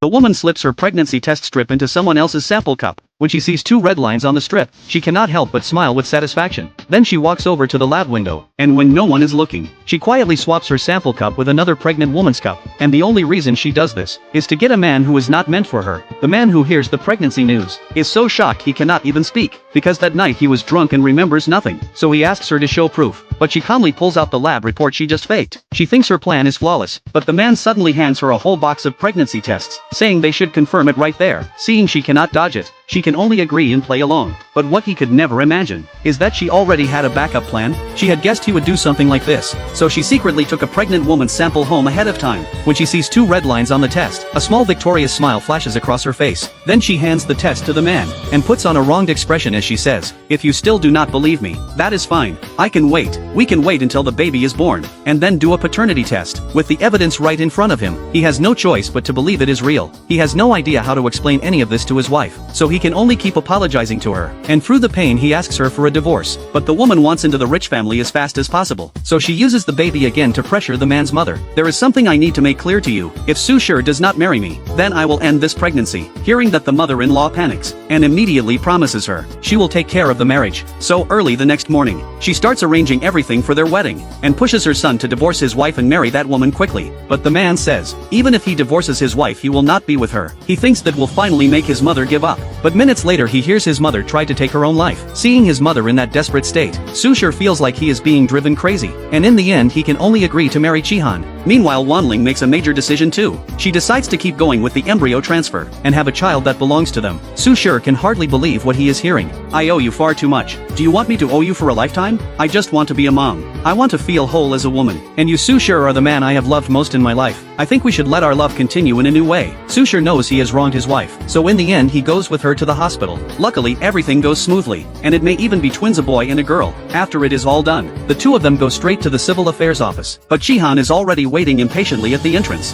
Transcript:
The woman slips her pregnancy test strip into someone else's sample cup. When she sees 2 red lines on the strip, she cannot help but smile with satisfaction. Then she walks over to the lab window, and when no one is looking, she quietly swaps her sample cup with another pregnant woman's cup. And the only reason she does this is to get a man who is not meant for her. The man who hears the pregnancy news is so shocked he cannot even speak, because that night he was drunk and remembers nothing. So he asks her to show proof, but she calmly pulls out the lab report she just faked. She thinks her plan is flawless, but the man suddenly hands her a whole box of pregnancy tests, saying they should confirm it right there. Seeing she cannot dodge it, she can only agree and play along. But what he could never imagine is that she already had a backup plan. She had guessed he would do something like this, so she secretly took a pregnant woman's sample home ahead of time. When she sees 2 red lines on the test, a small victorious smile flashes across her face. Then she hands the test to the man, and puts on a wronged expression as she says, "If you still do not believe me, that is fine. I can wait. We can wait until the baby is born, and then do a paternity test." With the evidence right in front of him, he has no choice but to believe it is real. He has no idea how to explain any of this to his wife, so he can only keep apologizing to her, and through the pain he asks her for a divorce. But the woman wants into the rich family as fast as possible, so she uses the baby again to pressure the man's mother. "There is something I need to make clear to you. If Sushir does not marry me, then I will end this pregnancy." Hearing that, the mother-in-law panics, and immediately promises her she will take care of the marriage. So early the next morning, she starts arranging everything for their wedding, and pushes her son to divorce his wife and marry that woman quickly. But the man says, even if he divorces his wife, he will not be with her. He thinks that will finally make his mother give up. But minutes later he hears his mother try to take her own life. Seeing his mother in that desperate state, Sushir feels like he is being driven crazy, and in the end he can only agree to marry Chihan. Meanwhile, Wanling makes a major decision too. She decides to keep going with the embryo transfer, and have a child that belongs to them. Sushir can hardly believe what he is hearing. "I owe you far too much. Do you want me to owe you for a lifetime? I just want to be a mom. I want to feel whole as a woman. And you, Sushir, are the man I have loved most in my life. I think we should let our love continue in a new way." Sushir knows he has wronged his wife, so in the end he goes with her to the hospital. Luckily everything goes smoothly, and it may even be twins, a boy and a girl. After it is all done, the 2 of them go straight to the civil affairs office. But Chihan is already waiting impatiently at the entrance.